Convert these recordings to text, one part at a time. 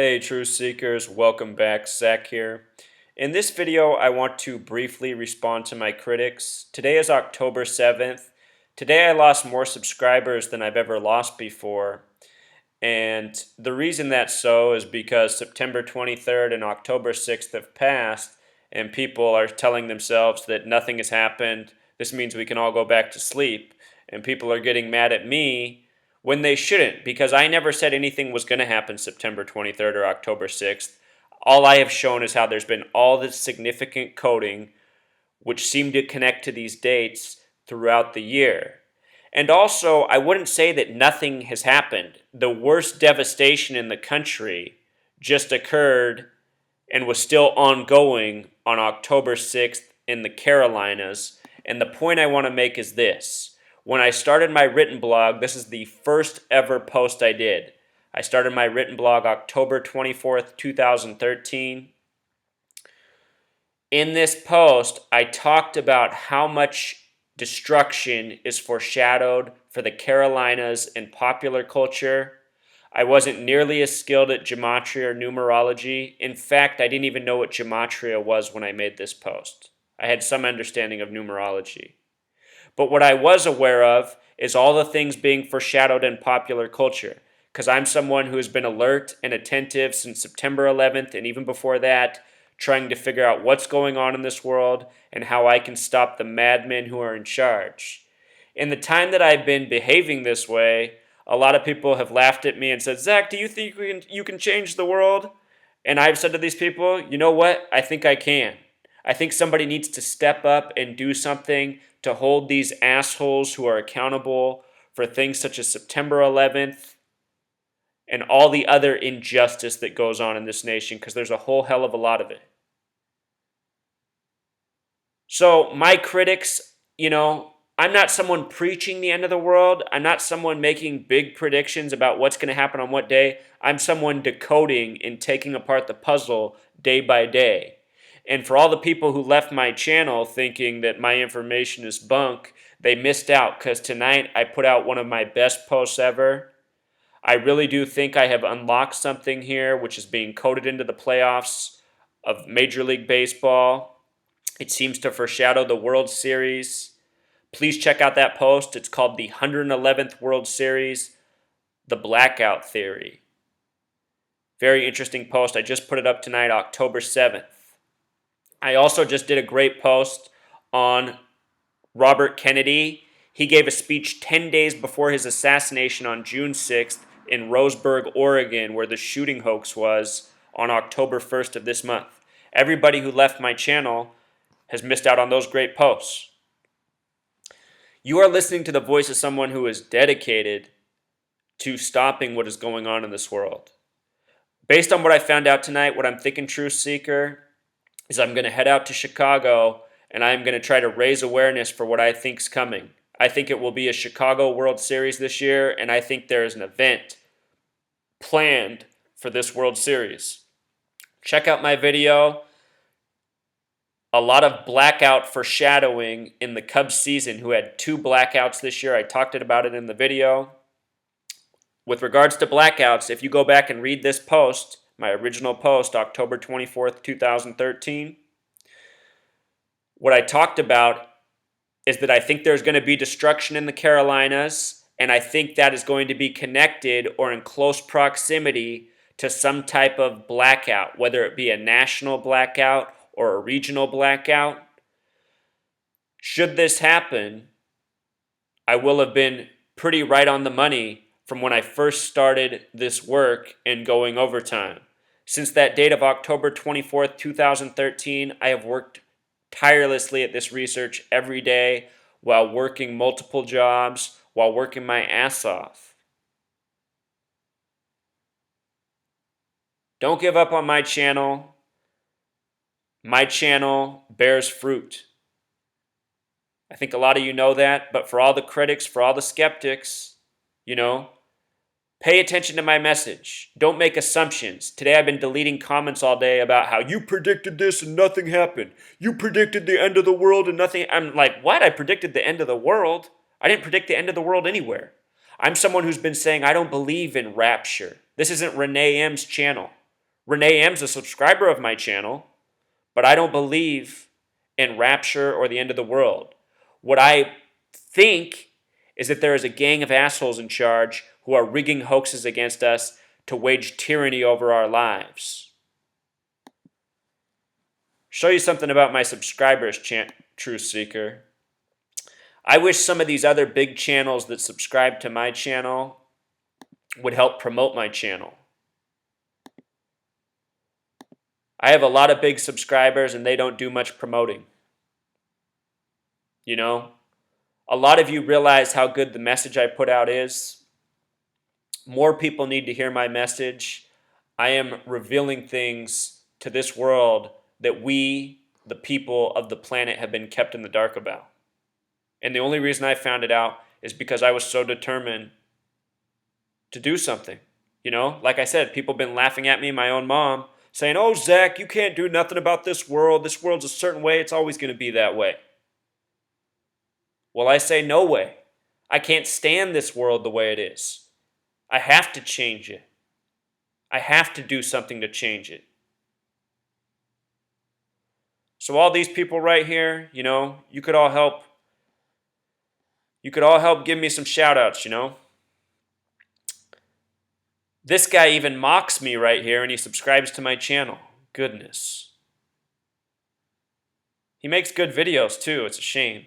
Hey Truth Seekers, welcome back, Zach here. In this video, I want to briefly respond to my critics. Today is October 7th. Today I lost more subscribers than I've ever lost before. And the reason that's so is because September 23rd and October 6th have passed, and people are telling themselves that nothing has happened. This means we can all go back to sleep. And people are getting mad at me when they shouldn't, because I never said anything was going to happen September 23rd or October 6th. All I have shown is how there's been all this significant coding which seem to connect to these dates throughout the year. And also, I wouldn't say that nothing has happened. The worst devastation in the country just occurred and was still ongoing on October 6th in the Carolinas. And the point I want to make is this. When I started my written blog, this is the first ever post I did. I started my written blog October 24th, 2013. In this post, I talked about how much destruction is foreshadowed for the Carolinas in popular culture. I wasn't nearly as skilled at gematria or numerology. In fact, I didn't even know what gematria was when I made this post. I had some understanding of numerology. But what I was aware of is all the things being foreshadowed in popular culture, because I'm someone who has been alert and attentive since September 11th and even before that, trying to figure out what's going on in this world and how I can stop the madmen who are in charge. In the time that I've been behaving this way, a lot of people have laughed at me and said, Zach, do you think you can change the world? And I've said to these people, you know what? I think I can. I think somebody needs to step up and do something to hold these assholes who are accountable for things such as September 11th and all the other injustice that goes on in this nation, because there's a whole hell of a lot of it. So my critics, I'm not someone preaching the end of the world. I'm not someone making big predictions about what's going to happen on what day. I'm someone decoding and taking apart the puzzle day by day. And for all the people who left my channel thinking that my information is bunk, they missed out, because tonight I put out one of my best posts ever. I really do think I have unlocked something here which is being coded into the playoffs of Major League Baseball. It seems to foreshadow the World Series. Please check out that post. It's called the 111th World Series, the Blackout Theory. Very interesting post. I just put it up tonight, October 7th. I also just did a great post on Robert Kennedy. He gave a speech 10 days before his assassination on June 6th in Roseburg, Oregon, where the shooting hoax was on October 1st of this month. Everybody who left my channel has missed out on those great posts. You are listening to the voice of someone who is dedicated to stopping what is going on in this world. Based on what I found out tonight, what I'm thinking, Truth Seeker, is I'm going to head out to Chicago and I'm going to try to raise awareness for what I think is coming. I think it will be a Chicago World Series this year, and I think there is an event planned for this World Series. Check out my video. A lot of blackout foreshadowing in the Cubs season, who had 2 blackouts this year. I talked about it in the video. With regards to blackouts, if you go back and read this post, my original post, October 24th, 2013, what I talked about is that I think there's going to be destruction in the Carolinas, and I think that is going to be connected or in close proximity to some type of blackout, whether it be a national blackout or a regional blackout. Should this happen, I will have been pretty right on the money from when I first started this work and going overtime. Since that date of October 24th, 2013, I have worked tirelessly at this research every day while working multiple jobs, while working my ass off. Don't give up on my channel. My channel bears fruit. I think a lot of you know that, but for all the critics, for all the skeptics, pay attention to my message. Don't make assumptions. Today I've been deleting comments all day about how you predicted this and nothing happened. You predicted the end of the world and nothing. I'm like, what? I predicted the end of the world? I didn't predict the end of the world anywhere. I'm someone who's been saying I don't believe in rapture. This isn't Renee M's channel. Renee M's a subscriber of my channel, but I don't believe in rapture or the end of the world. What I think is that there is a gang of assholes in charge who are rigging hoaxes against us to wage tyranny over our lives. Show you something about my subscribers, Truth Seeker. I wish some of these other big channels that subscribe to my channel would help promote my channel. I have a lot of big subscribers and they don't do much promoting. You know, a lot of you realize how good the message I put out is. More people need to hear my message. I am revealing things to this world that we, the people of the planet, have been kept in the dark about. And the only reason I found it out is because I was so determined to do something. You know, like I said, people have been laughing at me, my own mom, saying, "Oh, Zach, you can't do nothing about this world. This world's a certain way. It's always going to be that way." Well, I say no way. I can't stand this world the way it is. I have to change it. I have to do something to change it. So all these people right here, you know, you could all help. You could all help give me some shout outs, you know. This guy even mocks me right here and he subscribes to my channel. Goodness. He makes good videos too. It's a shame.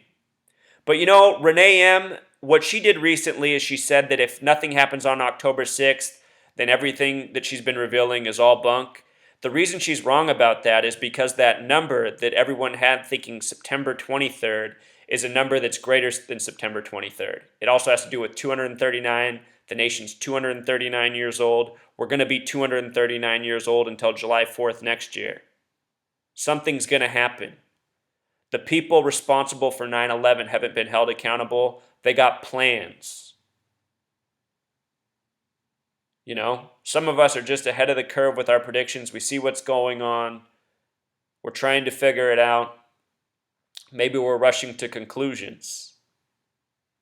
But you know, Renee M., what she did recently is she said that if nothing happens on October 6th, then everything that she's been revealing is all bunk. The reason she's wrong about that is because that number that everyone had thinking September 23rd is a number that's greater than September 23rd. It also has to do with 239. The nation's 239 years old. We're going to be 239 years old until July 4th next year. Something's going to happen. The people responsible for 9/11 haven't been held accountable. They got plans. You know, some of us are just ahead of the curve with our predictions. We see what's going on. We're trying to figure it out. Maybe we're rushing to conclusions.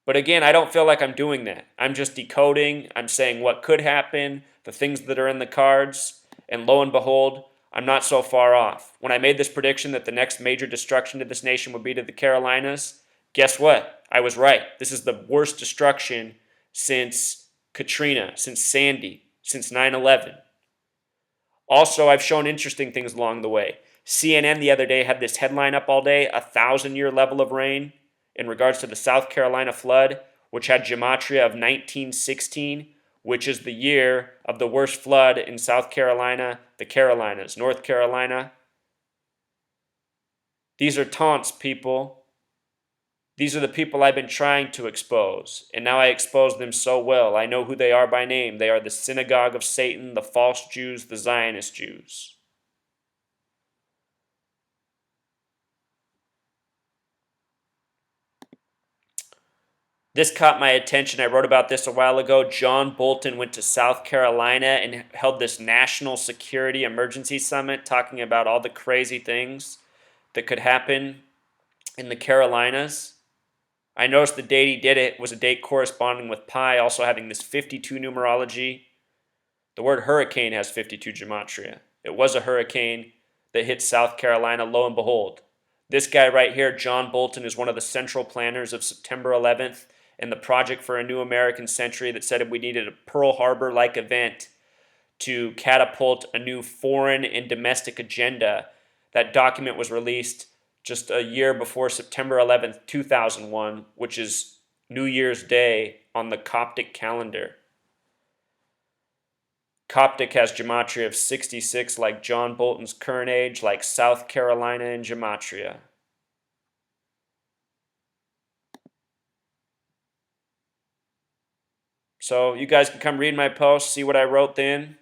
But again, I don't feel like I'm doing that. I'm just decoding. I'm saying what could happen, the things that are in the cards, and lo and behold, I'm not so far off. When I made this prediction that the next major destruction to this nation would be to the Carolinas, guess what? I was right. This is the worst destruction since Katrina, since Sandy, since 9/11. Also, I've shown interesting things along the way. CNN the other day had this headline up all day, 1,000-year level of rain in regards to the South Carolina flood, which had gematria of 1916, which is the year of the worst flood in South Carolina, the Carolinas, North Carolina. These are taunts, people. These are the people I've been trying to expose, and now I expose them so well. I know who they are by name. They are the synagogue of Satan, the false Jews, the Zionist Jews. This caught my attention. I wrote about this a while ago. John Bolton went to South Carolina and held this national security emergency summit talking about all the crazy things that could happen in the Carolinas. I noticed the date he did it was a date corresponding with pi, also having this 52 numerology. The word hurricane has 52 gematria. It was a hurricane that hit South Carolina, lo and behold. This guy right here, John Bolton, is one of the central planners of September 11th and the Project for a New American Century that said we needed a Pearl Harbor-like event to catapult a new foreign and domestic agenda. That document was released just a year before September 11th, 2001, which is New Year's Day on the Coptic calendar. Coptic has gematria of 66 like John Bolton's current age, like South Carolina in gematria. So you guys can come read my post, see what I wrote then.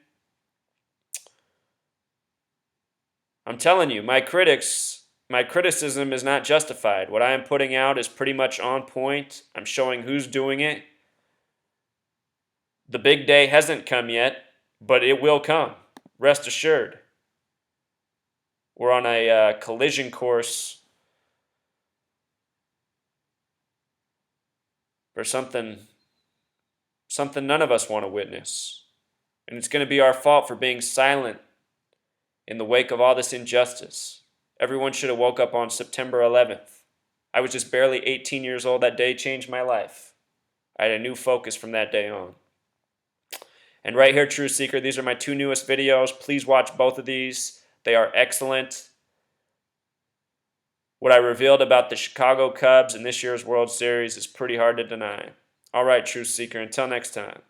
I'm telling you, my criticism is not justified. What I am putting out is pretty much on point. I'm showing who's doing it. The big day hasn't come yet, but it will come. Rest assured. We're on a collision course for something none of us want to witness. And it's going to be our fault for being silent in the wake of all this injustice. Everyone should have woke up on September 11th. I was just barely 18 years old. That day changed my life. I had a new focus from that day on. And right here, True Seeker, these are my 2 newest videos. Please watch both of these. They are excellent. What I revealed about the Chicago Cubs in this year's World Series is pretty hard to deny. All right, True Seeker, until next time.